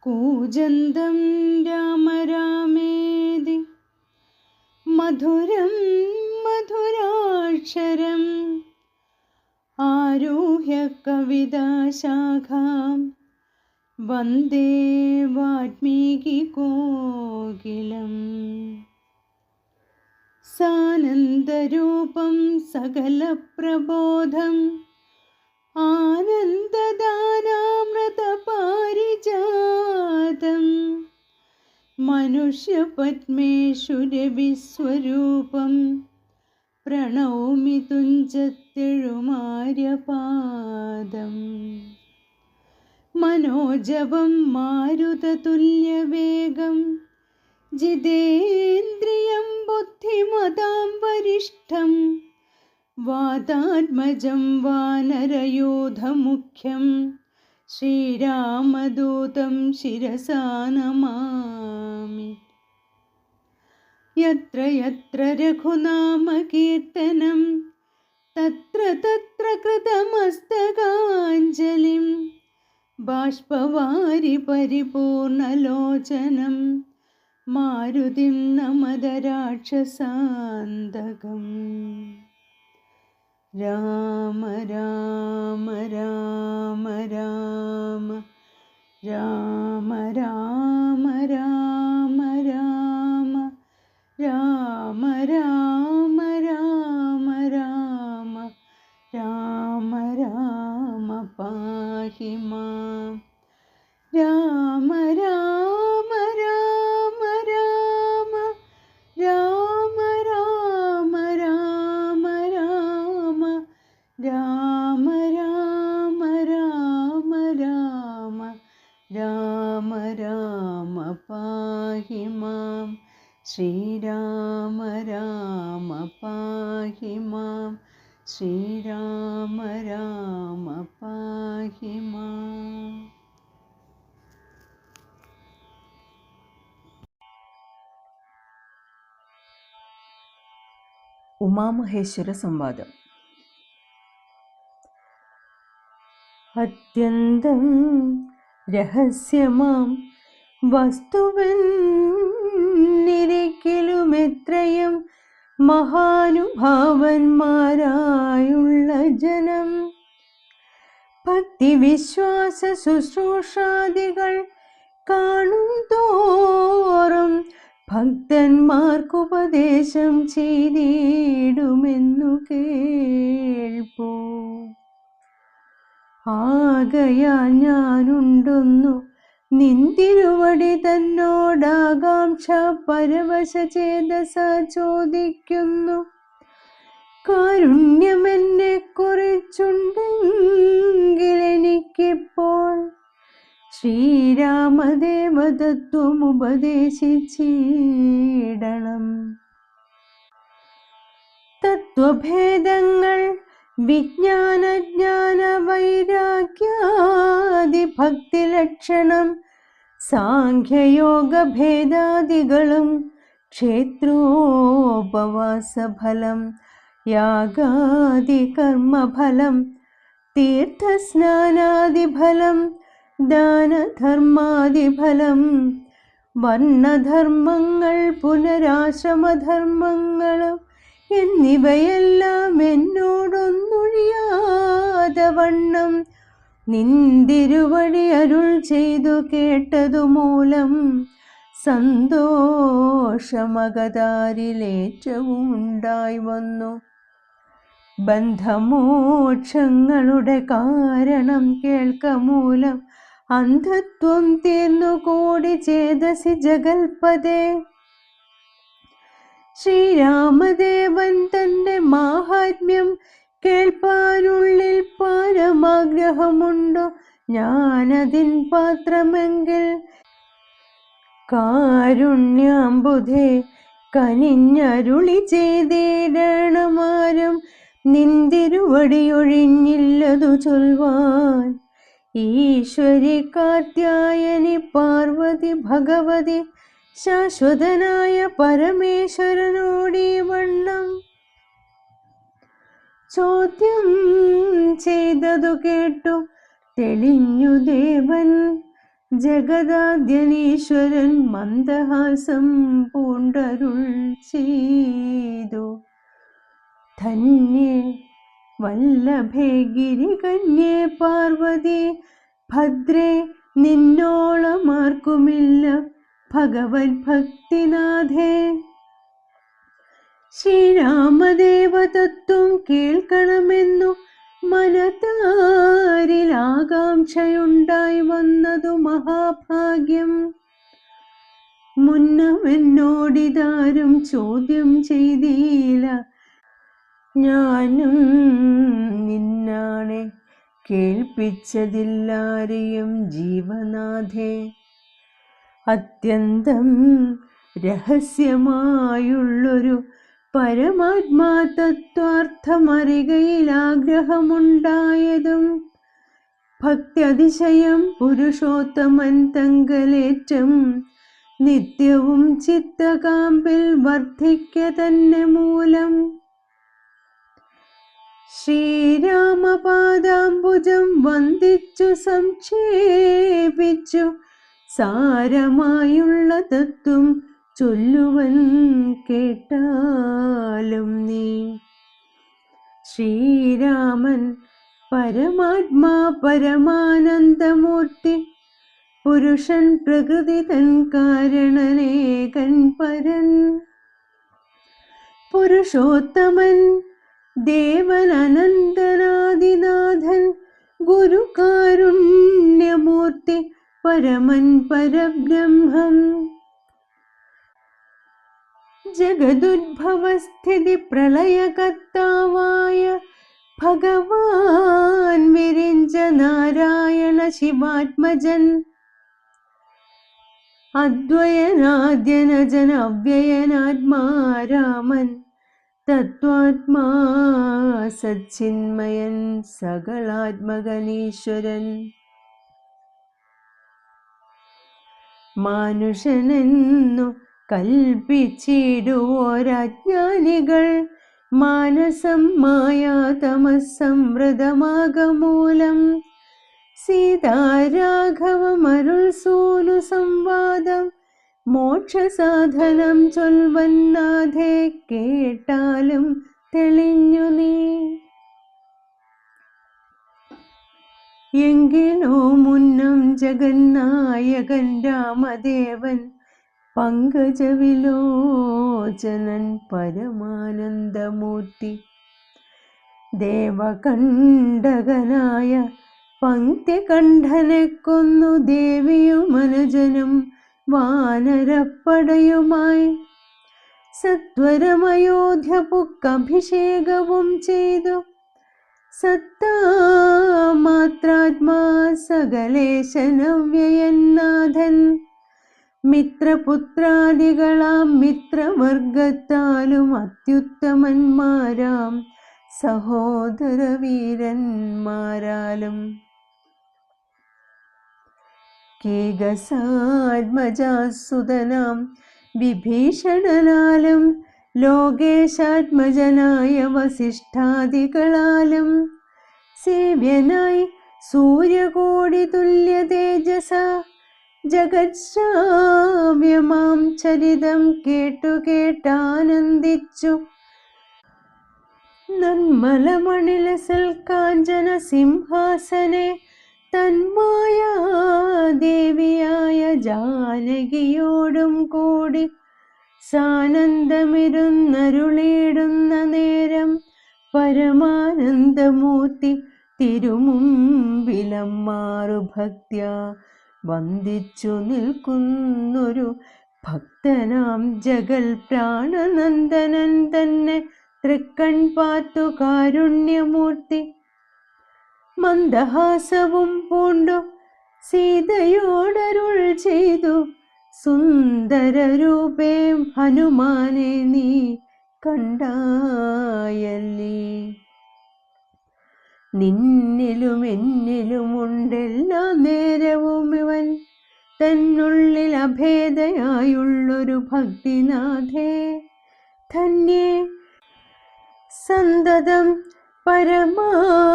കൂജന്തം രാമ രാമേതി മധുരം മധുരാക്ഷരം ആരുഹ്യ കവിതാശാഖാം വന്ദേ വാൽമീകി കോകിലം. സാനന്ദരൂപം സകലപ്രബോധം ആനന്ദദാനാമൃതപാരിജാതം മനുഷ്യപത്മേഷുരവിസ്വരൂപം പ്രണൗമി തുഞ്ചത്തെഴുമാര്യപാദം. മനോജവം മാരുതതുല്യവേഗം ജിതേന്ദ്രിയം ബുദ്ധിമതാം വരിഷ്ഠം വാതാത്മജം വാനരയൂഥമുഖ്യം ശ്രീരാമദൂതം ശിരസാ നമാമി. യത്ര യത്ര രഘുനാമകീർത്തനം തത്ര തത്ര കൃതമസ്തകാഞ്ജലിം ബാഷ്പവാരി പരിപൂർണലോചനം മാരുതിം നമത രാക്ഷസാന്തകം. രാമ രാമ രാമ രാമ രാമ രാമ രാമ രാമ രാമ രാമ രാമ രാമ രാമ രാമ പാഹി മാം. രാമ രാമ രാമ രാമ രാമ രാമ രാമ രാമ രാമ രാമ രാമ രാമ രാമ രാമ പാഹി മാം. ശ്രീരാമ രാമ പാഹി മാം. ശ്രീരാമ രാമ പാഹി മാം. ഉമാമഹേശ്വര സംവാദം. അത്യന്തം രഹസ്യമാം വസ്തുവെന്നിരിക്കലുമെത്രയും മഹാനുഭാവന്മാരായുള്ള ജനം ഭക്തിവിശ്വാസ ശുശ്രൂഷാദികൾ കാണും തോറും ഭക്തന്മാർക്കുപദേശം ചെയ്തിടുമെന്നു കേൾപ്പൂ. ആകയാൽ ഞാനുണ്ടൊന്നു നിന്തിരുവടി തന്നോടാകാംക്ഷ പരവശ ചേതസ ചോദിക്കുന്നു. കാരുണ്യമെന്നെ കുറിച്ചുണ്ടെങ്കിലെനിക്കിപ്പോൾ ശ്രീരാമദേവതത്വമുപദേശിച്ചിടണം. തത്വഭേദങ്ങൾ വിജ്ഞാനജ്ഞാന വൈരാഗ്യാദി ഭക്തിലക്ഷണം സാഖ്യയോഗഭേദാദികളും ക്ഷേത്രോപവാസഫലം യാഗാദി കർമ്മഫലം തീർത്ഥസ്നാനാദിഫലം ദാനധർമാദിഫലം വർണ്ണധർമ്മങ്ങൾ പുനരാശ്രമധർമ്മങ്ങളും എന്നിവയെല്ലാം എന്നോടൊന്നൊഴിയാതെ വണ്ണം നിന്തിരുവടി അരുൾ ചെയ്തു കേട്ടതുമൂലം സന്തോഷമകതാരിലേറ്റവും ഉണ്ടായി വന്നു. ബന്ധമോക്ഷങ്ങളുടെ കാരണം കേൾക്കമൂലം അന്ധത്വം തീർന്നു കൂടി ചേതസി ജഗൽപദേ. ശ്രീരാമദേവൻ തന്റെ മാഹാത്മ്യം കേൾപ്പാനുള്ളിൽ പരമാഗ്രഹമുണ്ടോ ഞാനതിൻ പാത്രമെങ്കിൽ കാരുണ്യാംബുധേ കനിഞ്ഞരുളി ചെയ്തിടണമാരും നിന്തിരുവടിയൊഴിഞ്ഞില്ലതു ചൊൽവാൻ. ഈശ്വരി കാർത്യായനി പാർവതി ഭഗവതി ശാശ്വതനായ പരമേശ്വരനോടീ വണ്ണം ചോദ്യം ചെയ്തതു കേട്ടു തെളിഞ്ഞു ദേവൻ. ജഗദാദ്യനീശ്വരൻ മന്ദഹാസം പൂണ്ടരുൾ ചെയ്തു. ധന്യേ വല്ലഭേ ഗിരികന്യേ പാർവതി ഭദ്രേ നിന്നോളമാർക്കുമില്ല ഭഗവത് ഭക്തിനാഥേ. ശ്രീരാമദേവതത്വം കേൾക്കണമെന്നു മനതാരിൽ ആകാംക്ഷയുണ്ടായി വന്നതു മഹാഭാഗ്യം. മുന്നമെന്നോടിതാരും ചോദ്യം ചെയ്തീല, ഞാനും നിന്നാണെ കേൾപ്പിച്ചതില്ലാരെയും ജീവനാഥേ. അത്യന്തം രഹസ്യമായുള്ളൊരു പരമാത്മാ തത്വാർത്ഥമറികയിൽ ആഗ്രഹമുണ്ടായതും ഭക്ത്യതിശയം പുരുഷോത്തമൻ തങ്കലേറ്റം നിത്യവും ചിത്തകാമ്പിൽ വർദ്ധിക്ക തന്നെ മൂലം ശ്രീരാമപാദാംബുജം വന്ദിച്ചു സംക്ഷേപിച്ചു സാരമായുള്ള തത്വം ചൊല്ലുവൻ കേട്ടാലും നീ. ശ്രീരാമൻ പരമാത്മാ പരമാനന്ദമൂർത്തി, പുരുഷൻ പ്രകൃതി തൻ കാരണനേകൻ പരൻ. പുരുഷോത്തമൻ ദേവൻ അനന്തനാദിനാഥൻ, ഗുരുകാരുണ്യമൂർത്തി പരമൻ പരബ്രഹ്മം. ജഗദുദ്ഭവസ്ഥിതി പ്രളയകർത്താവായ ഭഗവാൻ വിരിഞ്ച നാരായണ ശിവാത്മജൻ. അദ്വയനാദ്യനജൻ അവ്യയനാത്മാരാമൻ, തത്വാത്മാ സച്ചിന്മയൻ സകളാത്മകനീശ്വരൻ. മാനുഷനെന്നു കൽപ്പിച്ചിടുവോരജ്ഞാനികൾ മാനസം മായാതമസംവൃതമാകമൂലം സീതാരാഘവമരുൾ സൂനു സംവാദം മോക്ഷസാധനം ചൊൽവന്നാഥേ കേട്ടാലും തെളിഞ്ഞു നീ. എങ്കിലോ മുന്നം ജഗന്നായകൻ രാമദേവൻ പങ്കജവിലോചനൻ പരമാനന്ദമൂർത്തി, ദേവകണ്ഠകനായ പങ്ക്തികണ്ഠനെ കൊന്നു ദേവിയും അനുജനും വാനരപ്പടയുമായി സത്വരമയോധ്യപുക്കഭിഷേകവും ചെയ്തു. സത്താമാത്രാത്മാ സകലേശനവ്യയന്നാഥൻ, മിത്രപുത്രാദികളാം മിത്രവർഗത്താലും അത്യുത്തമന്മാരാം സഹോദരവീരന്മാരാലും കീകസാത്മജാസുതനാം വിഭീഷണനാലും ലോകേശാത്മജനായ വസിഷ്ഠാദികളാലും സേവ്യനായി സൂര്യകോടി തുല്യ തേജസ ജഗത്ശ്രാവ്യമാം ചരിതം കേട്ടാനന്ദിച്ചു. നന്മലമണിലസൽ കാഞ്ചന സിംഹാസനെ തന്മായാദേവിയായ ജാനകിയോടും കൂടി സാനന്ദമിരുന്നരുളിയിടുന്ന നേരം പരമാനന്ദമൂർത്തി തിരുമുമ്പിലം മാറുഭക്ത്യാ വന്ദിച്ചു നിൽക്കുന്നൊരു ഭക്തനാം ജഗൽ പ്രാണനന്ദനൻ തന്നെ തൃക്കൺ പാർത്തു കാരുണ്യമൂർത്തി. മന്ദഹാസവും പൂണ്ടു സീതയോടരുൾ ചെയ്തു, സുന്ദരരൂപേ ഹനുമാനെ നീ കണ്ടായല്ലേ. നിന്നിലും എന്നിലുമുണ്ടെല്ലാ നേരവും ഇവൻ തന്നുള്ളിൽ അഭേദയായുള്ളൊരു ഭക്തിനാഥേ. ധന്യേ സന്തതം പരമാത്മജ്ഞാനത്തെ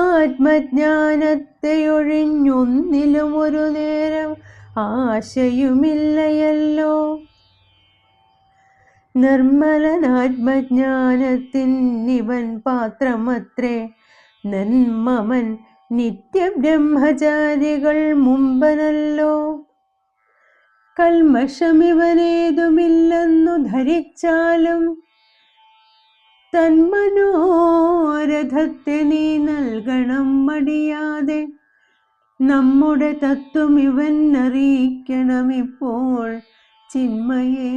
ഒഴിഞ്ഞൊന്നിലും ഒരു നേരം ആശയുമില്ലയല്ലോ. നിർമ്മലനാത്മജ്ഞാനത്തിനിവൻ പാത്രമത്രേ നന്മമൻ നിത്യബ്രഹ്മചാരികൾ മുമ്പനല്ലോ. കൽമഷമിവനേതുമില്ലെന്നു ധരിച്ചാലും തന്മനോരഥത്തെ നീ നൽകണം മടിയാതെ. നമ്മുടെ തത്വം ഇവൻ അറിയിക്കണമിപ്പോൾ. ചിന്മയേ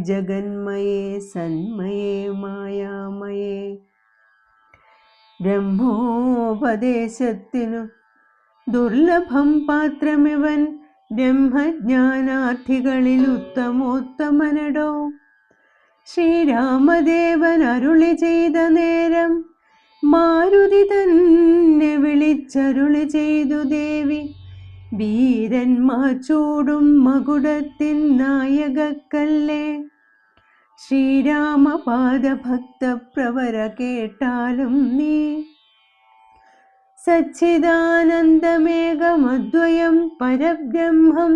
ജഗന്മയേ സന്മയേ മായാമയേ. ബ്രഹ്മോപദേശത്തിനു ദുർലഭം പാത്രമിവൻ. ബ്രഹ്മജ്ഞാനാർത്ഥികളിൽ ഉത്തമോത്തമനടോ. ശ്രീരാമദേവൻ അരുളി ചെയ്ത നേരം മാരുതി തന്നെ വിളിച്ചരുളി ചെയ്തു ദേവി. വീരന്മാർ ചൂടും മകുടത്തിൻ നായകക്കല്ലേ. ശ്രീരാമപാദഭക്തപ്രവര കേട്ടാലും നീ. സച്ചിദാനന്ദമേകമദ്വയം പരബ്രഹ്മം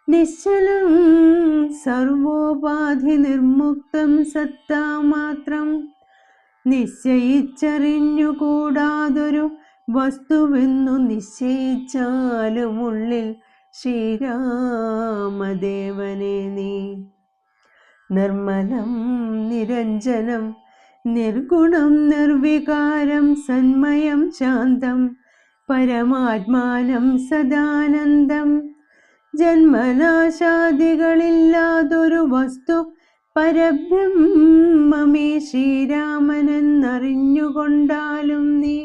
നിശ്ചലം സർവോപാധി നിർമുക്തം സത്താമാത്രം. നിശ്ചയിച്ചറിഞ്ഞുകൂടാതൊരു വസ്തുവെന്നു നിശ്ചയിച്ചാലും ഉള്ളിൽ ശ്രീരാമദേവനെ നീ. നിർമ്മലം നിരഞ്ജനം നിർഗുണം നിർവികാരം സന്മയം ശാന്തം പരമാത്മാനം സദാനന്ദം. ജന്മനാശാദികളില്ലാതൊരു വസ്തു പരബ്രഹ്മമേ ശ്രീരാമനെന്നറിഞ്ഞുകൊണ്ടാലും നീ.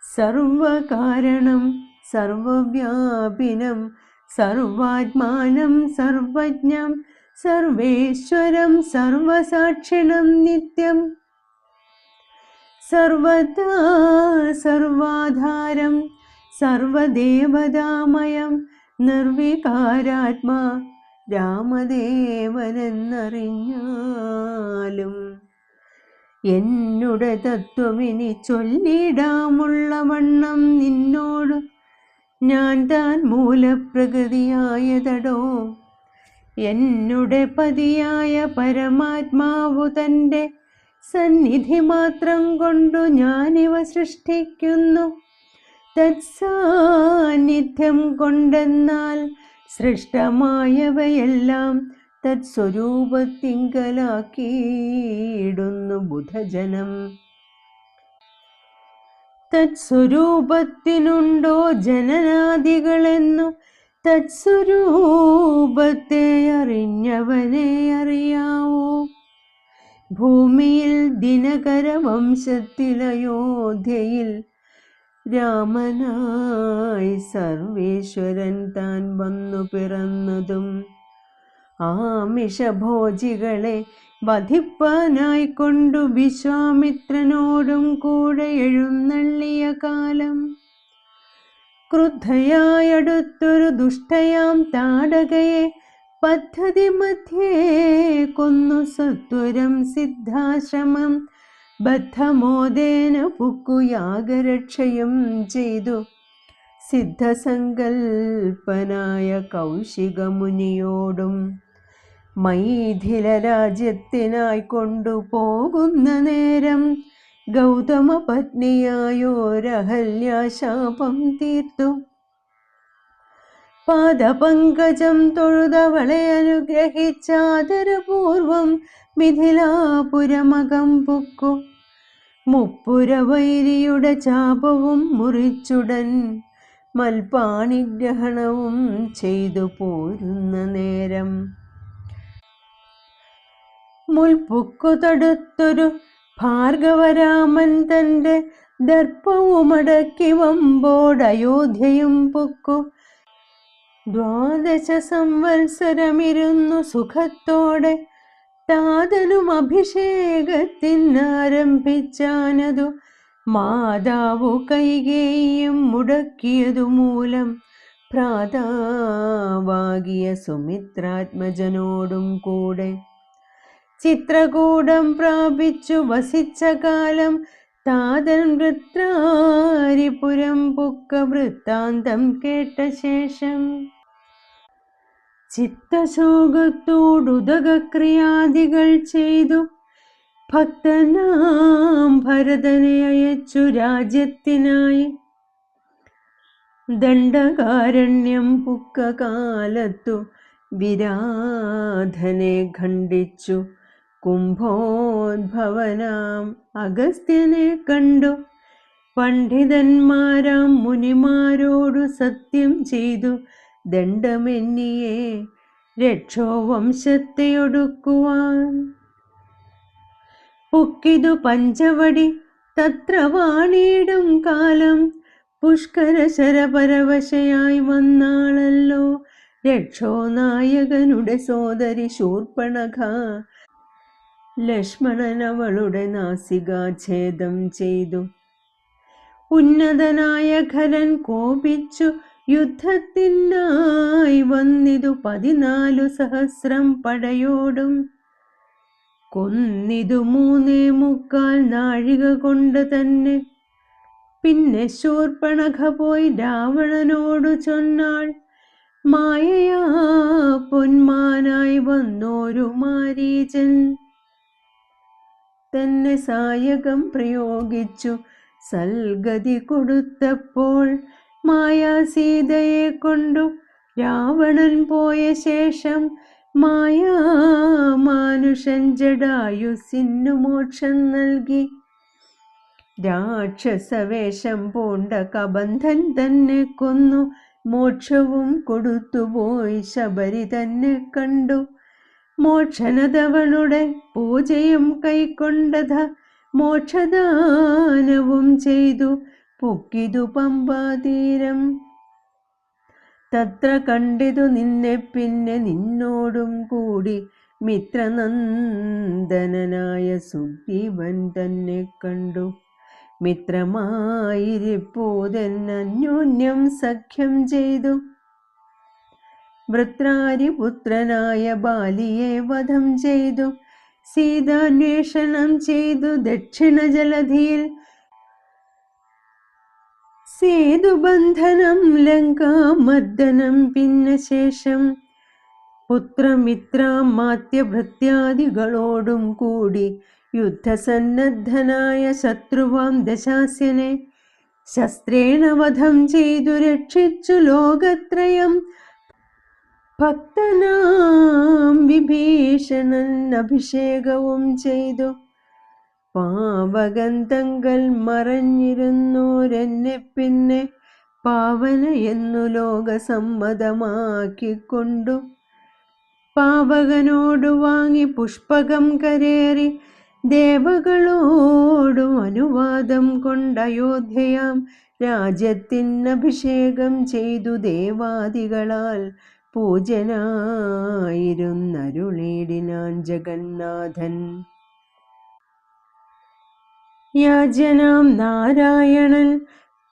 സർവകാരണം സർവവ്യാപിനം സർവാത്മാനം സർവജ്ഞം സർവേശ്വരം സർവസാക്ഷിണം നിത്യം. സർവദാ സർവാധാരം സർവദേവതാമയം നിർവികാരാത്മാ രാമദേവനെന്നറിഞ്ഞാലും. എന്നുടെ തത്വമിനി ചൊല്ലിടാമുള്ള വണ്ണം നിന്നോട് ഞാൻ താൻ മൂലപ്രകൃതിയായതടോ. എന്നുടെ പതിയായ പരമാത്മാവു തൻ്റെ സന്നിധി മാത്രം കൊണ്ടു ഞാനിവ സൃഷ്ടിക്കുന്നു. തത്സാന്നിധ്യം കൊണ്ടെന്നാൽ സൃഷ്ടമായവയെല്ലാം തത്സ്വരൂപത്തിങ്കലാക്കിയിടുന്നു ബുധജനം. തത്സ്വരൂപത്തിനുണ്ടോ ജനനാദികളെന്നു തത്സ്വരൂപത്തെ അറിഞ്ഞവനെ അറിയാവൂ. ഭൂമിയിൽ ദിനകര വംശത്തിലയോധ്യയിൽ രാമനായി സർവേശ്വരൻ താൻ വന്നു പിറന്നതും ആമിഷഭോജികളെ വധിപ്പാനായിക്കൊണ്ടു വിശ്വാമിത്രനോടും കൂടെ എഴുന്നള്ളിയ കാലം. ക്രുദ്ധയായടുത്തൊരു ദുഷ്ടയാം താടകയെ പദ്ധതി മധ്യേ കൊന്നു സത്വരം സിദ്ധാശ്രമം ബദ്ധമോദേന പുക്കു യാഗരക്ഷയും ചെയ്തു. സിദ്ധസങ്കൽപ്പനായ കൗശികമുനിയോടും മൈഥില രാജ്യത്തിനായി കൊണ്ടുപോകുന്ന നേരം ഗൗതമ പത്നിയായോരഹല്യാശാപം തീർത്തു. പാദപങ്കജം തൊഴുതവളെ അനുഗ്രഹിച്ചാദരപൂർവം മിഥിലാപുരമകം പുക്കു. മുപ്പുരവൈരിയുടെ ചാപവും മുറിച്ചുടൻ മൽപാണിഗ്രഹണവും ചെയ്തു പോരുന്ന നേരം മുൾപുക്കു തടുത്തൊരു ഭാർഗവരാമൻ തൻ്റെ ദർപ്പവുമടക്കി വമ്പോടയോധ്യയും പുക്കു. 12 സംവത്സരമിരുന്നു സുഖത്തോടെ താതനും അഭിഷേകത്തിനാരംഭിച്ചാനതു. മാതാവു കൈകേയിയും മുടക്കിയതു മൂലം ഭ്രാതാവാകിയ സുമിത്രാത്മജനോടും കൂടെ ചിത്രകൂടം പ്രാപിച്ചു വസിച്ച കാലം താതൻ വൃത്രാരിപുരം പുക്ക വൃത്താന്തം കേട്ട ശേഷം ചിത്തശോകത്തോടുദകക്രിയാദികൾ ചെയ്തു ഭക്തനാം ഭരതനെ അയച്ചു രാജ്യത്തിനായി. ദണ്ഡകാരണ്യം പുക്ക കാലത്തു വിരാധനെ ഖണ്ഡിച്ചു കുംഭോദ്ഭവനാം അഗസ്ത്യനെ കണ്ടു. പണ്ഡിതന്മാരാം മുനിമാരോടു സത്യം ചെയ്തു ദണ്ഡമെന്നിയെ രക്ഷോവംശത്തെ ഒടുക്കുവാൻ. പുക്കിതു പഞ്ചവടി തത്ര വാണിടും കാലം പുഷ്കര ശരപരവശയായി വന്നാളല്ലോ രക്ഷോനായകനുടെ സോദരി ശൂർപ്പണഖ. ലക്ഷ്മണൻ അവളുടെ നാസികാഛേദം ചെയ്തു. ഉന്നതനായ ഖരൻ കോപിച്ചു യുദ്ധത്തിനായി വന്നിതു 14,000 പടയോടും. കൊന്നിതു 3.25 നാഴിക കൊണ്ട് തന്നെ. പിന്നെ ശൂർപ്പണഖ പോയി രാവണനോടു ചൊന്നാൾ, മായയാ പൊന്മാനായി വന്നോരു മാരീചൻ തന്നെ സായകം പ്രയോഗിച്ചു സൽഗതി കൊടുത്തപ്പോൾ മായാസീതയെ കൊണ്ടു രാവണൻ പോയ ശേഷം മായാമാനുഷൻ ജടായുസിന്നു മോക്ഷം നൽകി. രാക്ഷസവേഷം പൂണ്ട കബന്ധൻ തന്നെ കൊന്നു മോക്ഷവും കൊടുത്തുപോയി ശബരി തന്നെ കണ്ടു. മോക്ഷനതവളുടെ പൂജയും കൈക്കൊണ്ടത മോക്ഷദാനവും ചെയ്തു പൊക്കിതു പമ്പാതീരം. തത്ര കണ്ടിതു നിന്നെ പിന്നെ നിന്നോടും കൂടി മിത്രനന്ദനായ സുഗ്രീവൻ തന്നെ കണ്ടു. മിത്രമായിരിപ്പൂതെന്നന്യോന്യം സഖ്യം ചെയ്തു. വൃത്രാരിപുത്രനായ ബാലിയെ വധം ചെയ്തു. സീതാന്വേഷണം ചെയ്തു ദക്ഷിണ ജലധിയിൽ. സേതുബന്ധനം ലങ്കാമർദ്ദനം പിന്നെ ശേഷം പുത്രമിത്രാമാത്യഭൃത്യാദികളോടും കൂടി യുദ്ധസന്നദ്ധനായ ശത്രുവാം ദശാസ്യനെ ശസ്ത്രേണ വധം ചെയ്തു രക്ഷിച്ചു ലോകത്രയം. ഭക്തനാം വിഭീഷണൻ അഭിഷേകവും ചെയ്തു. പാവകന്തങ്കൽ മറഞ്ഞിരുന്നോരെന്നെ പിന്നെ പാവന എന്നു ലോകസമ്മതമാക്കിക്കൊണ്ടു. പാവകനോടു വാങ്ങി പുഷ്പകം കരേറി ദേവകളോടും അനുവാദം കൊണ്ടയോധ്യയാം രാജ്യത്തിനഭിഷേകം ചെയ്തു ദേവാദികളാൽ പൂജനായിരുന്നരുളീടിനാൻ ജഗന്നാഥൻ. യാജ്യനാം നാരായണൻ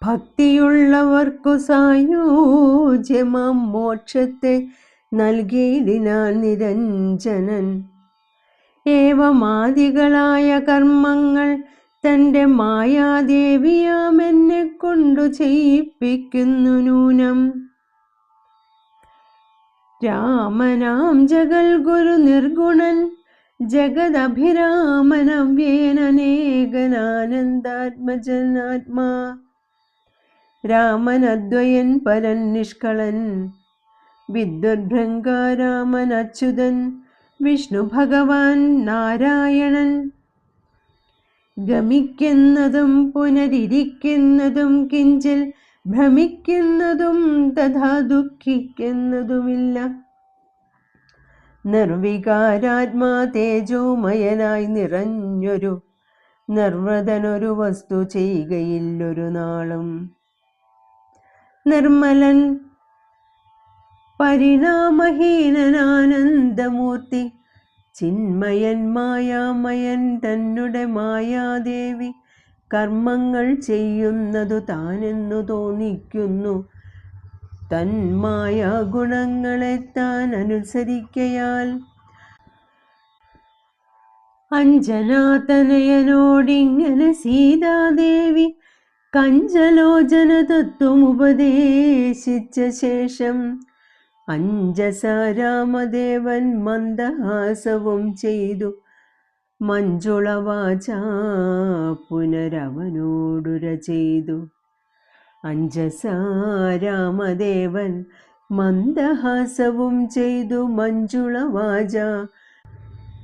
ഭക്തിയുള്ളവർക്കു സായൂജ്യമാം മോക്ഷത്തെ നൽകിയിടിനാൻ നിരഞ്ജനൻ. ഏവമാദികളായ കർമ്മങ്ങൾ തൻ്റെ മായാദേവിയാമെന്നെ കൊണ്ടു ചെയ്യിപ്പിക്കുന്നു നൂനം. രാമനാം ജഗൽ ഗുരു നിർഗുണൻ ജഗദഭിരാമനവ്യേനനേകനാനന്ദാത്മജനാത്മാ. രാമനദ്വയൻ പരൻ നിഷ്കളൻ വിദ്വദ്ഭൃംഗാരാമൻ അച്യുതൻ വിഷ്ണു ഭഗവാൻ നാരായണൻ. ഗമിക്കുന്നതും പുനരിരിക്കുന്നതും കിഞ്ചിൽ ഭ്രമിക്കുന്നതും തഥാ ദുഃഖിക്കുന്നതുമില്ല. നിർവികാരാത്മാ തേജോമയനായി നിറഞ്ഞൊരു നിർവ്രതനൊരു വസ്തു ചെയ്യുകയില്ലൊരു നാളും. നിർമ്മലൻ പരിണാമഹീനനാനന്ദമൂർത്തി ചിന്മയൻ മായാമയൻ തന്നുടെ മായാദേവി കർമ്മങ്ങൾ ചെയ്യുന്നതു താനെന്നു തോന്നിക്കുന്നു. തന്മായ ഗുണങ്ങളെ താൻ അനുസരിക്കയാൽ അഞ്ജനാതനയനോടിങ്ങനെ സീതാദേവി കഞ്ചലോചന തത്വമുപദേശിച്ച ശേഷം അഞ്ജസ രാമദേവൻ മന്ദഹാസവും ചെയ്തു മഞ്ജുളവാച പുനരവനോടുര ചെയ്തു. അഞ്ജസ രാമദേവൻ മന്ദഹാസവും ചെയ്തു മഞ്ജുളവാച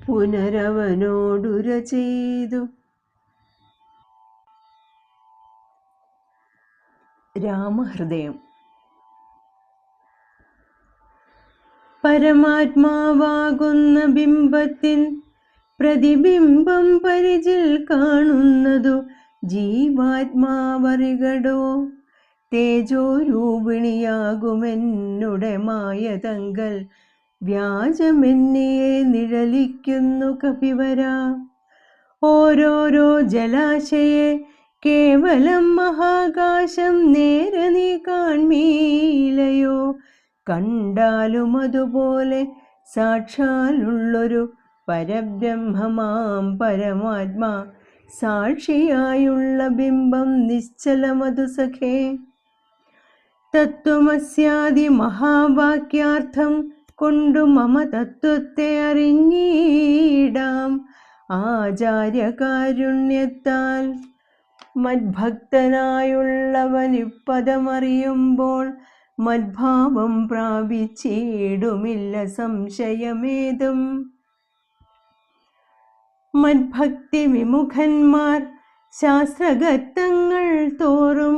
പുനരവനോടുര ചെയ്തു. രാമഹൃദയം. പരമാത്മാവാകുന്ന ബിംബത്തിൻ പ്രതിബിംബം പരിചിൽ കാണുന്നതു ജീവാത്മാവറികടോ. തേജോരൂപിണിയാകുമെന്നുടെ മായതങ്കൽ വ്യാജമെന്നിയെ നിഴലിക്കുന്നു കപിവര. ഓരോരോ ജലാശയെ കേവലം മഹാകാശം നേരെ നീ കാൺമീലയോ. കണ്ടാലും അതുപോലെ സാക്ഷാലുള്ളൊരു പരബ്രഹ്മമാം പരമാത്മാ സാക്ഷിയായുള്ള ബിംബം നിശ്ചലമതു സഖേ. തത്വമസ്യാദി മഹാവാക്യാർത്ഥം കൊണ്ടു മമ തത്വത്തെ അറിഞ്ഞിടാം. ആചാര്യകാരുണ്യത്താൽ മദ്ഭക്തനായുള്ളവനിപ്പദമറിയുമ്പോൾ മദ്ഭാവം പ്രാപിച്ചിടുമില്ല സംശയമേതും. മദ്ഭക്തി വിമുഖന്മാർ ശാസ്ത്രഗർത്തങ്ങൾ തോറും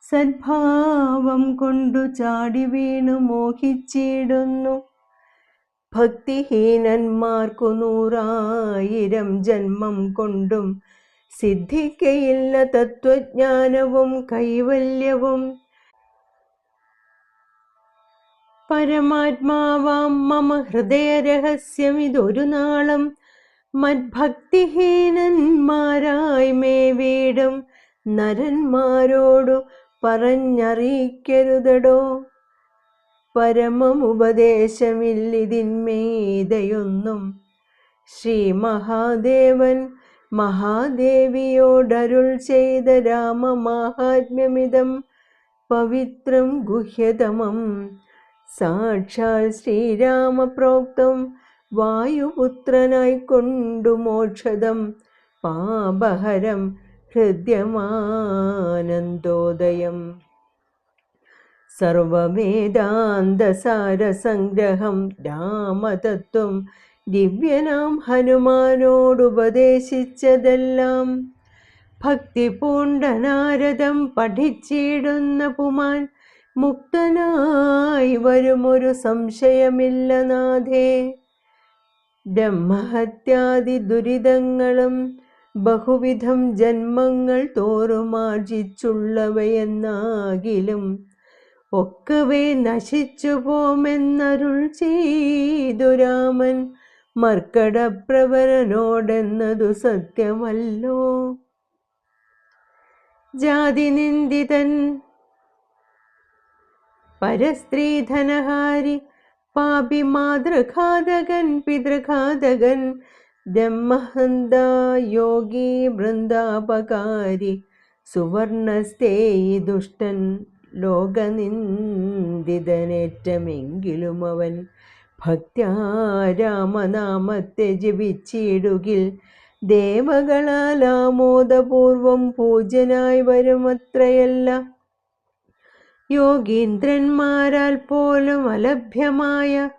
സദ്ഭാവം കൊണ്ടു ചാടി വീണു മോഹിച്ചിടുന്നു. ഭക്തിഹീനന്മാർക്കു 100,000 ജന്മം കൊണ്ടും സിദ്ധിക്കയില്ല തത്വജ്ഞാനവും കൈവല്യവും. പരമാത്മാവാം മമ ഹൃദയരഹസ്യമിതൊരു നാളം മദ്ഭക്തിഹീനന്മാരായി മേ വീടും നരന്മാരോടു പറഞ്ഞറിയിക്കരുതടോ. പരമമുപദേശമില്ലിതിന്മേതയൊന്നും. ശ്രീ മഹാദേവൻ മഹാദേവിയോടരുൾ ചെയ്ത രാമമാഹാത്മ്യമിതം പവിത്രം ഗുഹ്യതമം. സാക്ഷാൽ ശ്രീരാമപ്രോക്തം വായുപുത്രനായിക്കൊണ്ടു മോക്ഷദം പാപഹരം ഹൃദ്യമാനന്ദോദയം. സർവവേദാന്തസാരസംഗ്രഹം രാമതത്വം ദിവ്യനാം ഹനുമാനോടുപദേശിച്ചതെല്ലാം ഭക്തി പൂണ്ട നാരദം പഠിച്ചിടുന്ന പുമാൻ മുക്തനായി വരുമൊരു സംശയമില്ല നാഥേ. ബ്രഹ്മഹത്യാദി ദുരിതങ്ങളും ബഹുവിധം ജന്മങ്ങൾ തോറുമാർജിച്ചുള്ളവയെന്നാകിലും ഒക്കവേ നശിച്ചു പോമെന്നരുൾ ചെയ്തു രാമൻ മർക്കടപ്രവരനോടെന്നതു സത്യമല്ലോ. ജാതിനിന്ദിതൻ പരസ്ത്രീധനഹാരി പാപി മാതൃഘാതകൻ പിതൃഘാതകൻ ബ്രഹ്മഹന്ത യോഗി വൃന്ദാപകാരി സുവർണസ്തേയി ദുഷ്ടൻ ലോകനിന്ദിതനേറ്റമെങ്കിലും അവൻ ഭക്ത്യാ രാമനാമത്തെ ജപിച്ചിടുകിൽ ദേവകളാൽ ആമോദപൂർവം പൂജ്യനായി വരുമത്രയല്ല. യോഗീന്ദ്രന്മാരാൽ പോലും അലഭ്യമായ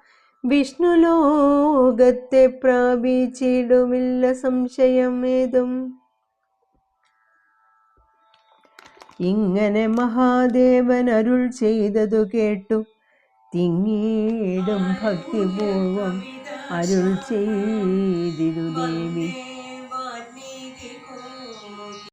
വിഷ്ണുലോകത്തെ പ്രാപിച്ചിടുമില്ല സംശയമേതും. ഇങ്ങനെ മഹാദേവൻ അരുൾ ചെയ്തതു കേട്ടു തിങ്ങിയിടും ഭക്തിപൂർവം അരുൾ ചെയ്തിരു ദേവി.